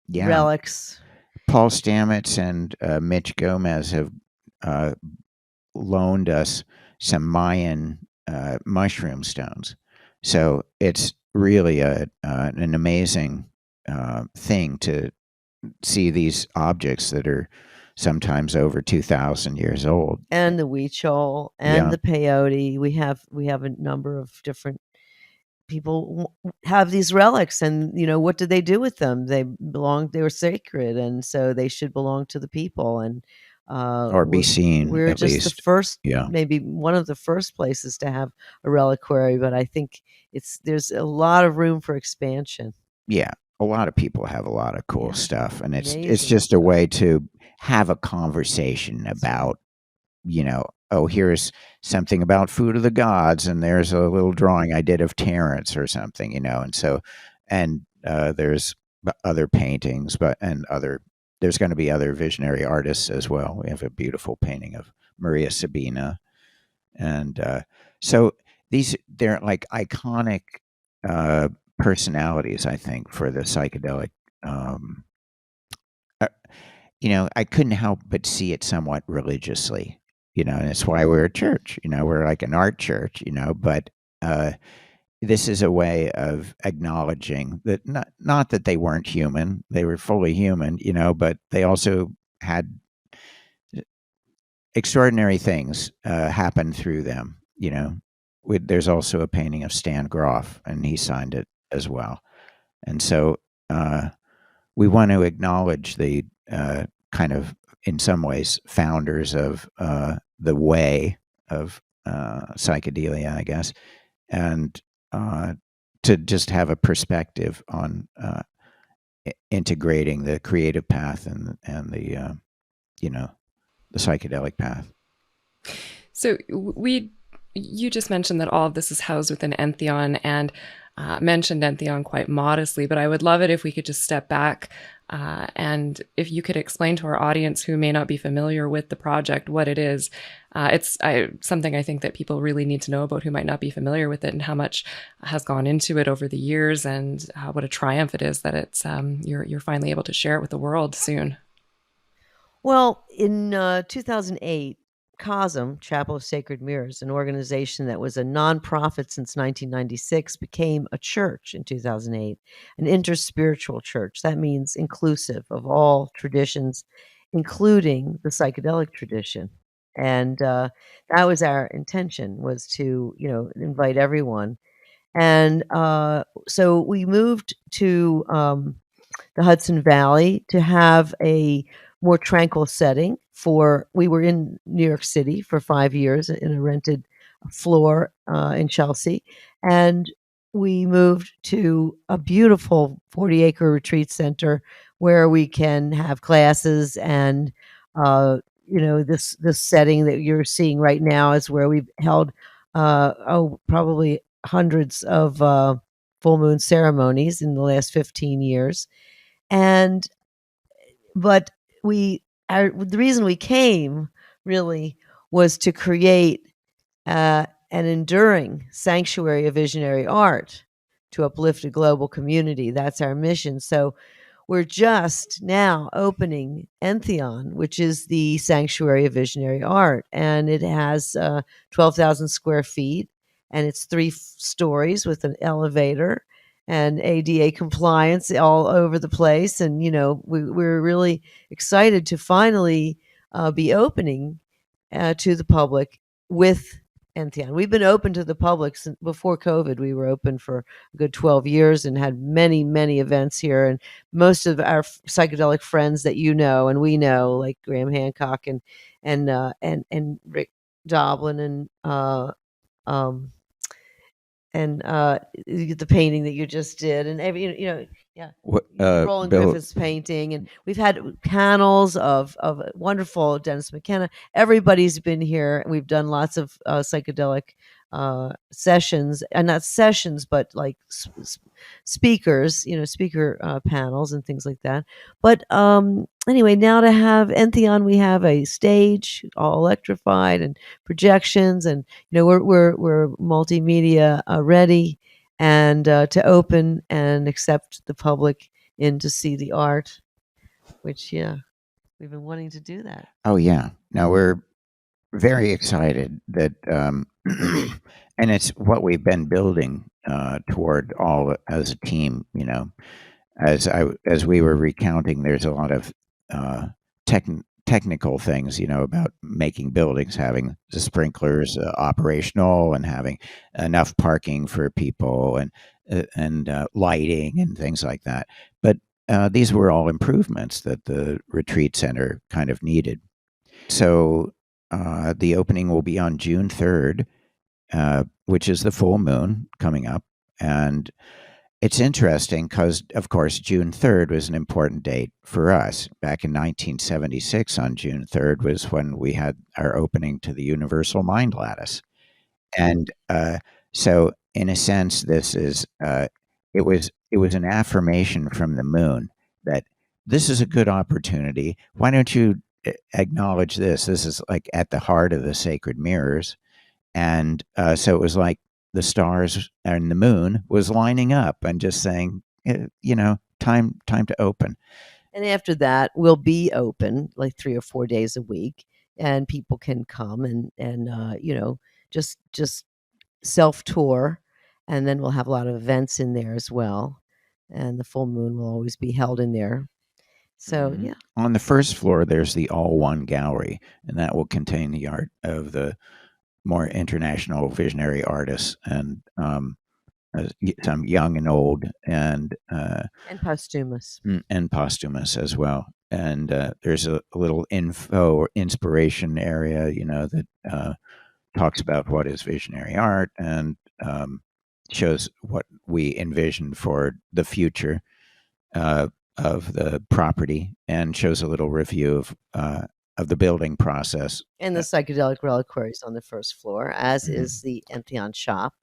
Yeah. relics. Paul Stamets and Mitch Gomez have loaned us some Mayan mushroom stones. So it's really an amazing thing to see these objects that are sometimes over 2,000 years old. And the Huichol and the peyote. We have a number of different people have these relics, and what do they do with them? They were sacred, and so they should belong to the people, and or be seen. We're at just least. the first, Yeah. maybe one of the first places to have a reliquary, but I think there's a lot of room for expansion. Yeah, a lot of people have a lot of cool Yeah. stuff, and it's Amazing just a stuff. way to have a conversation about, oh, here's something about Food of the Gods, and there's a little drawing I did of Terence or something, and so, and there's other paintings, there's going to be other visionary artists as well. We have a beautiful painting of Maria Sabina, and so they're like iconic personalities, I think, for the psychedelic. I couldn't help but see it somewhat religiously, and it's why we're a church. We're like an art church, but this is a way of acknowledging that not that they weren't human, they were fully human, but they also had extraordinary things happen through them. There's also a painting of Stan Grof, and he signed it as well. And so we want to acknowledge the kind of, in some ways, founders of the way of psychedelia, I guess, and to just have a perspective on integrating the creative path and the the psychedelic path. So you just mentioned that all of this is housed within Entheon, and mentioned Entheon quite modestly, but I would love it if we could just step back and if you could explain to our audience who may not be familiar with the project what it is. It's something I think that people really need to know about who might not be familiar with it, and how much has gone into it over the years, and what a triumph it is that it's you're finally able to share it with the world soon. Well, in 2008, COSM, Chapel of Sacred Mirrors, an organization that was a nonprofit since 1996, became a church in 2008, an interspiritual church. That means inclusive of all traditions, including the psychedelic tradition. And that was our intention, was to, invite everyone. And so we moved to the Hudson Valley to have a more tranquil setting. We were in New York City for 5 years in a rented floor in Chelsea, and we moved to a beautiful 40-acre retreat center where we can have classes and this setting that you're seeing right now is where we've held probably hundreds of full moon ceremonies in the last 15 years. And but the reason we came really was to create an enduring sanctuary of visionary art to uplift a global community. That's our mission. So we're just now opening Entheon, which is the sanctuary of visionary art, and it has 12,000 square feet, and it's 3 stories with an elevator and ADA compliance all over the place. And we're really excited to finally be opening to the public with Entheon. We've been open to the public since before COVID. We were open for a good 12 years and had many, many events here. And most of our psychedelic friends that and we know, like Graham Hancock and Rick Doblin and the painting that you just did, and Roland Griffith's painting, and we've had panels of wonderful Dennis McKenna. Everybody's been here. We've done lots of psychedelic sessions, and not sessions, but like speakers, speaker panels and things like that. But anyway, now to have Entheon, we have a stage all electrified and projections, and we're multimedia ready, and to open and accept the public in to see the art, which we've been wanting to do that. Oh yeah, now we're very excited that and it's what we've been building toward all as a team. As we were recounting, there's a lot of technical things, about making buildings, having the sprinklers operational, and having enough parking for people, and lighting and things like that. But these were all improvements that the retreat center kind of needed. So the opening will be on June 3rd, which is the full moon coming up. And it's interesting because, of course, June 3rd was an important date for us. Back in 1976, on June 3rd, was when we had our opening to the Universal Mind Lattice. And so, in a sense, this is it was an affirmation from the moon that this is a good opportunity. Why don't you acknowledge this? This is like at the heart of the sacred mirrors. And so it was like the stars and the moon was lining up and just saying, time to open. And after that, we'll be open like 3 or 4 days a week, and people can come and just self-tour, and then we'll have a lot of events in there as well. And the full moon will always be held in there. So, yeah. On the first floor, there's the All One Gallery, and that will contain the art of the more international visionary artists, and some young and old, and posthumous. And posthumous as well. And there's a little info or inspiration area, that talks about what is visionary art, and shows what we envision for the future of the property, and shows a little review of the building process. And the psychedelic reliquaries on the first floor, as is the Entheon shop.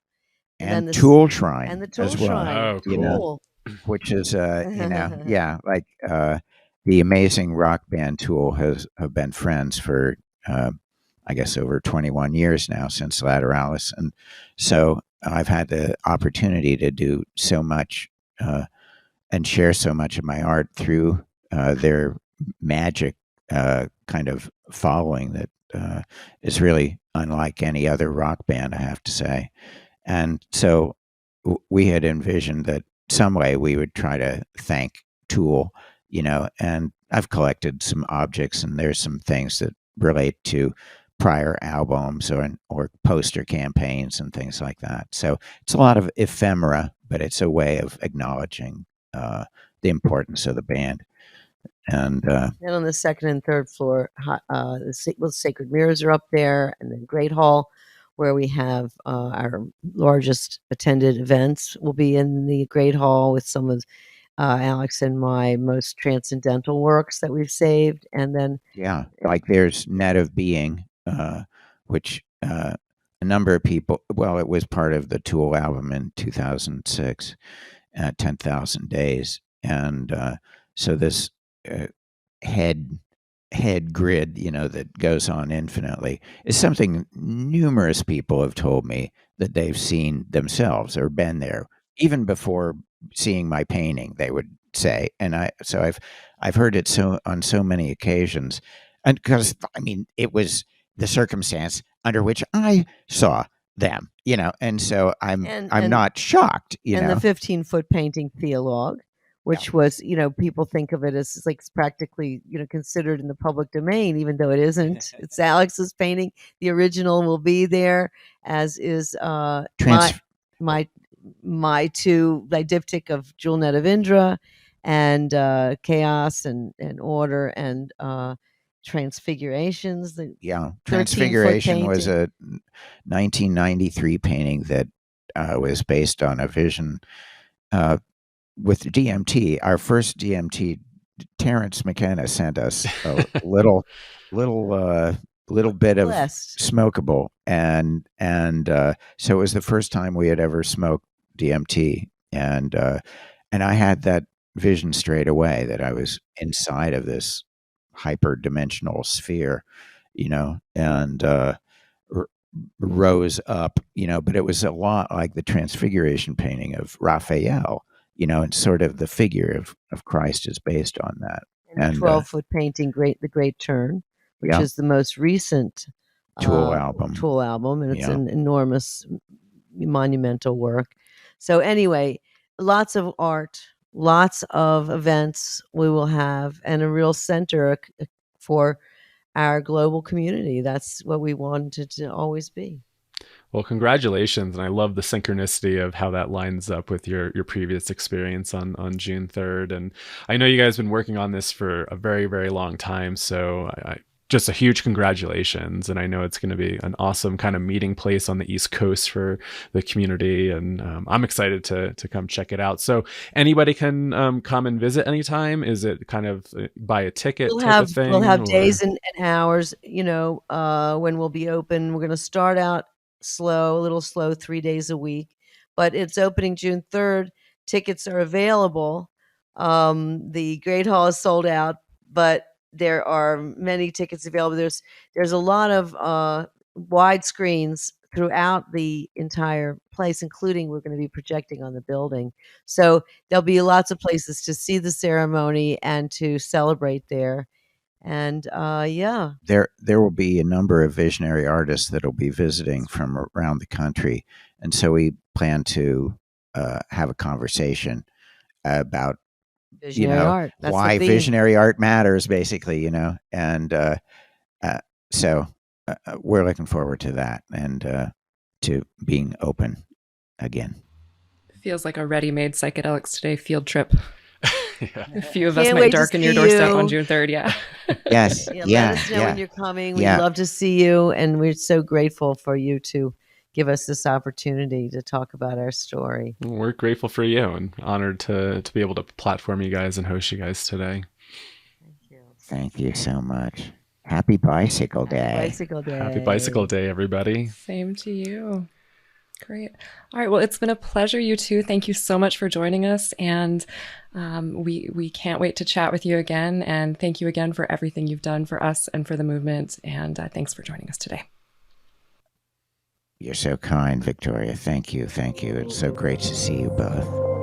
And the tool shrine. And the tool as well, shrine. Oh, cool. Which is, like the amazing rock band Tool have been friends for, I guess, over 21 years now, since Lateralis. And so I've had the opportunity to do so much and share so much of my art through their magic kind of following that is really unlike any other rock band, I have to say. And so we had envisioned that some way we would try to thank Tool, and I've collected some objects, and there's some things that relate to prior albums or poster campaigns and things like that. So it's a lot of ephemera, but it's a way of acknowledging the importance of the band. And then on the second and third floor, the Sacred Mirrors are up there, and then Great Hall, where we have our largest attended events, will be in the Great Hall with some of Alex and my most transcendental works that we've saved. And then like there's Net of Being, which a number of people, well, it was part of the Tool album in 2006, 10,000 Days. And so this head grid, that goes on infinitely, is something numerous people have told me that they've seen themselves or been there, even before seeing my painting, they would say. And I've heard it on so many occasions, and because it was the circumstance under which I saw them, and so I'm not shocked, And the 15-foot painting Theologue, which was, people think of it as like it's practically, considered in the public domain, even though it isn't. It's Alex's painting. The original will be there, as is my two diptych of Jewel Net of Indra, and Chaos and Order, and Transfigurations. Transfiguration was a 1993 painting that was based on a vision with DMT. Our first DMT, Terrence McKenna sent us a little bit of smokable, and so it was the first time we had ever smoked DMT, and I had that vision straight away that I was inside of this hyperdimensional sphere, and rose up, but it was a lot like the Transfiguration painting of Raphael, and sort of the figure of Christ is based on that. And the 12-foot painting, The Great Turn, which is the most recent Tool album, and it's an enormous, monumental work. So anyway, lots of art, lots of events we will have, and a real center for our global community. That's what we wanted to always be. Well, congratulations. And I love the synchronicity of how that lines up with your previous experience on June 3rd. And I know you guys have been working on this for a very, very long time. So I just a huge congratulations. And I know it's going to be an awesome kind of meeting place on the East Coast for the community. And I'm excited to come check it out. So anybody can come and visit anytime? Is it kind of buy a ticket type of thing? We'll have days and hours, when we'll be open. We're going to start out a little slow, 3 days a week, but it's opening June 3rd. Tickets are available. The Great Hall is sold out, but there are many tickets available. There's a lot of wide screens throughout the entire place, including we're going to be projecting on the building. So there'll be lots of places to see the ceremony and to celebrate there. And there will be a number of visionary artists that will be visiting from around the country, and so we plan to have a conversation about visionary art. That's why visionary art matters, basically, and so we're looking forward to that and to being open again. Feels like a ready-made Psychedelics Today field trip. Yeah. A few of us might darken your doorstep on June 3rd. Yeah. Yes. Let us know when you're coming. We'd love to see you, and we're so grateful for you to give us this opportunity to talk about our story. We're grateful for you and honored to be able to platform you guys and host you guys today. Thank you. Thank you so much. Happy Bicycle Day. Happy Bicycle Day, everybody. Same to you. Great. All right. Well, it's been a pleasure, you two. Thank you so much for joining us. And we can't wait to chat with you again. And thank you again for everything you've done for us and for the movement. And thanks for joining us today. You're so kind, Victoria. Thank you. Thank you. It's so great to see you both.